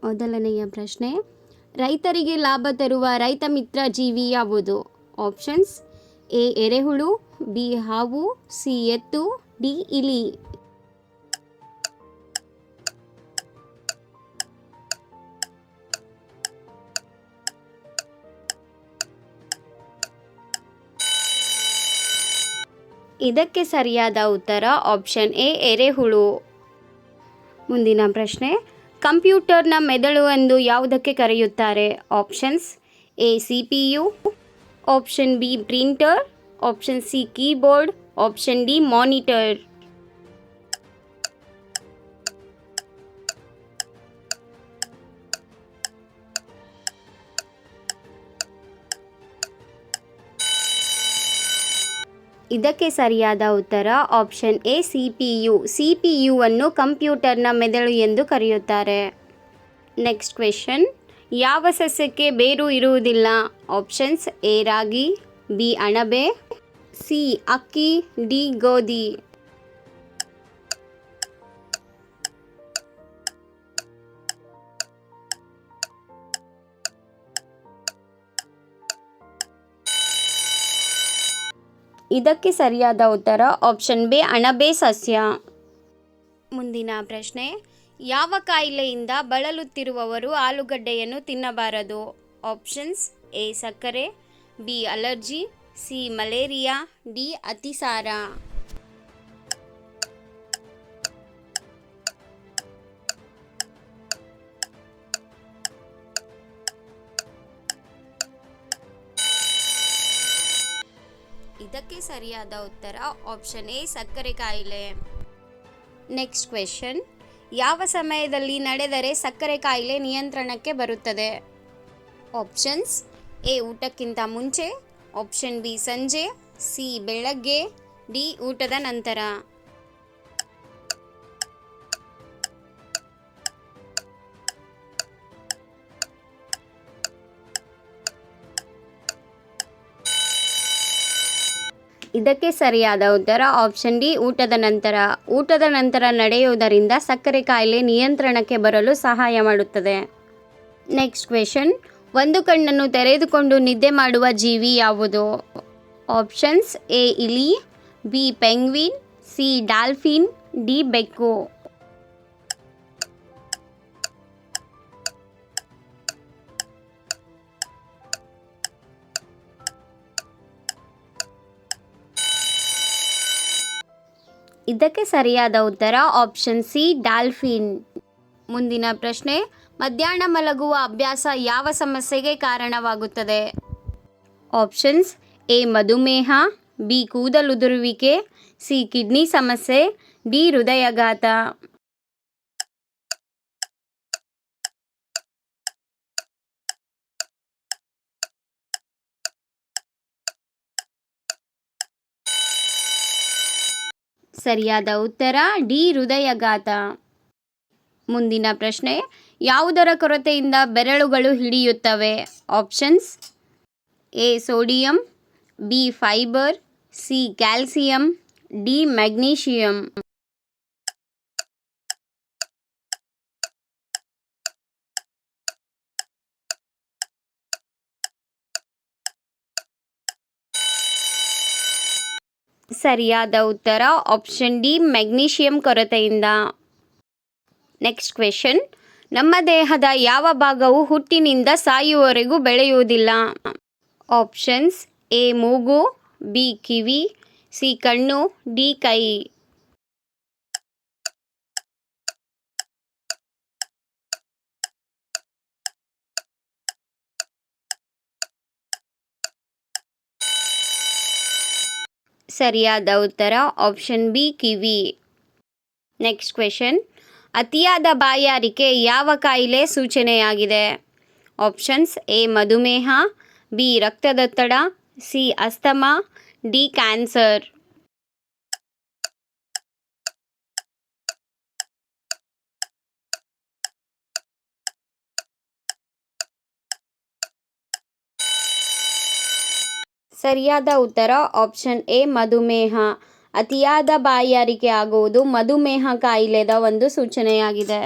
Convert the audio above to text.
ಮೊದಲನೆಯ ಪ್ರಶ್ನೆ, ರೈತರಿಗೆ ಲಾಭ ತರುವ ರೈತ ಮಿತ್ರ ಜೀವಿ ಯಾವುದು? ಆಪ್ಷನ್ಸ್: ಎ ಎರೆಹುಳು, ಬಿ ಹಾವು, ಸಿ ಎತ್ತು, ಡಿ ಇಲಿ. ಇದಕ್ಕೆ ಸರಿಯಾದ ಉತ್ತರ ಆಪ್ಷನ್ ಎ ಎರೆಹುಳು. ಮುಂದಿನ ಪ್ರಶ್ನೆ, ಕಂಪ್ಯೂಟರ್ನ ಮೆದುಳು ಎಂದು ಯಾವುದಕ್ಕೆ ಕರೆಯುತ್ತಾರೆ? Options: A CPU, option B printer, option C keyboard, option D monitor. ಇದಕ್ಕೆ ಸರಿಯಾದ ಉತ್ತರ ಆಪ್ಷನ್ ಎ CPU. CPU ಅನ್ನು ಕಂಪ್ಯೂಟರ್ನ ಮೆದುಳು ಎಂದು ಕರೆಯುತ್ತಾರೆ. ನೆಕ್ಸ್ಟ್ ಕ್ವೆಶನ್, ಯಾವ ಸಸ್ಯಕ್ಕೆ ಬೇರು ಇರುವುದಿಲ್ಲ? ಆಪ್ಷನ್ಸ್: ಎ ರಾಗಿ, ಬಿ ಅಣಬೆ, ಸಿ ಅಕ್ಕಿ, ಡಿ ಗೋಧಿ. ಇದಕ್ಕೆ ಸರಿಯಾದ ಉತ್ತರ ಆಪ್ಷನ್ ಬಿ ಅಣಬೆ ಸಸ್ಯ. ಮುಂದಿನ ಪ್ರಶ್ನೆ, ಯಾವ ಕಾಯಿಲೆಯಿಂದ ಬಳಲುತ್ತಿರುವವರು ಆಲೂಗಡ್ಡೆಯನ್ನು ತಿನ್ನಬಾರದು? ಆಪ್ಷನ್ಸ್: ಎ ಸಕ್ಕರೆ, B allergy, C malaria, D ಅತಿಸಾರ. ಇದಕ್ಕೆ ಸರಿಯಾದ ಉತ್ತರ ಆಪ್ಷನ್ ಎ ಸಕ್ಕರೆ ಕಾಯಿಲೆ. ನೆಕ್ಸ್ಟ್ ಕ್ವೆಶನ್, ಯಾವ ಸಮಯದಲ್ಲಿ ನಡೆದರೆ ಸಕ್ಕರೆ ಕಾಯಿಲೆ ನಿಯಂತ್ರಣಕ್ಕೆ ಬರುತ್ತದೆ? ಆಪ್ಷನ್ಸ್: ಎ ಊಟಕ್ಕಿಂತ ಮುಂಚೆ, ಆಪ್ಷನ್ ಬಿ ಸಂಜೆ, ಸಿ ಬೆಳಗ್ಗೆ, ಡಿ ಊಟದ ನಂತರ. ಇದಕ್ಕೆ ಸರಿಯಾದ ಉತ್ತರ ಆಪ್ಷನ್ ಡಿ ಊಟದ ನಂತರ. ಊಟದ ನಂತರ ನಡೆಯುವುದರಿಂದ ಸಕ್ಕರೆ ಕಾಯಿಲೆ ನಿಯಂತ್ರಣಕ್ಕೆ ಬರಲು ಸಹಾಯ ಮಾಡುತ್ತದೆ. ನೆಕ್ಸ್ಟ್ ಕ್ವೆಶನ್, ಒಂದು ಕಣ್ಣನ್ನು ತೆರೆದುಕೊಂಡು ನಿದ್ದೆ ಮಾಡುವ ಜೀವಿ ಯಾವುದು? ಆಪ್ಷನ್ಸ್: ಎ ಇಲಿ, B penguin, C dolphin, D ಬೆಕ್ಕು. ಇದಕ್ಕೆ ಸರಿಯಾದ ಉತ್ತರ ಆಪ್ಷನ್ ಸಿ ಡಾಲ್ಫಿನ್. ಮುಂದಿನ ಪ್ರಶ್ನೆ, ಮಧ್ಯಾಹ್ನ ಮಲಗುವ ಅಭ್ಯಾಸ ಯಾವ ಸಮಸ್ಯೆಗೆ ಕಾರಣವಾಗುತ್ತದೆ? ಆಪ್ಷನ್ಸ್: ಎ ಮಧುಮೇಹ, ಬಿ ಕೂದಲುದುರುವಿಕೆ, ಸಿ ಕಿಡ್ನಿ ಸಮಸ್ಯೆ, ಡಿ ಹೃದಯಾಘಾತ. ಸರಿಯಾದ ಉತ್ತರ ಡಿ ಹೃದಯಾಘಾತ. ಮುಂದಿನ ಪ್ರಶ್ನೆ, ಯಾವುದರ ಕೊರತೆಯಿಂದ ಬೆರಳುಗಳು ಹಿಡಿಯುತ್ತವೆ? Options: A sodium, B fibre, C calcium, D magnesium. ಸರಿಯಾದ ಉತ್ತರ ಆಪ್ಷನ್ ಡಿ ಮ್ಯಾಗ್ನೀಷಿಯಂ ಕೊರತೆಯಿಂದ. ನೆಕ್ಸ್ಟ್ ಕ್ವೆಶನ್, ನಮ್ಮ ದೇಹದ ಯಾವ ಭಾಗವು ಹುಟ್ಟಿನಿಂದ ಸಾಯುವವರೆಗೂ ಬೆಳೆಯುವುದಿಲ್ಲ? ಆಪ್ಷನ್ಸ್: ಎ ಮೂಗು, ಬಿ ಕಿವಿ, ಸಿ ಕಣ್ಣು, ಡಿ ಕೈ. ಸರಿಯಾದ ಉತ್ತರ ಆಪ್ಷನ್ ಬಿ ಕಿವಿ. ನೆಕ್ಸ್ಟ್ ಕ್ವೆಶನ್, ಅತಿಯಾದ ಬಾಯಾರಿಕೆ ಯಾವ ಕಾಯಿಲೆ ಸೂಚನೆಯಾಗಿದೆ? ಆಪ್ಷನ್ಸ್: ಎ ಮಧುಮೇಹ, ಬಿ ರಕ್ತದೊತ್ತಡ, ಸಿ ಅಸ್ತಮಾ, ಡಿ ಕ್ಯಾನ್ಸರ್. ಸರಿಯಾದ ಉತ್ತರ ಆಪ್ಷನ್ ಎ ಮಧುಮೇಹ. ಅತಿಯಾದ ಬಾಯಾರಿಕೆ ಆಗುವುದು ಮಧುಮೇಹ ಕಾಯಿಲೆದ ಒಂದು ಸೂಚನೆಯಾಗಿದೆ.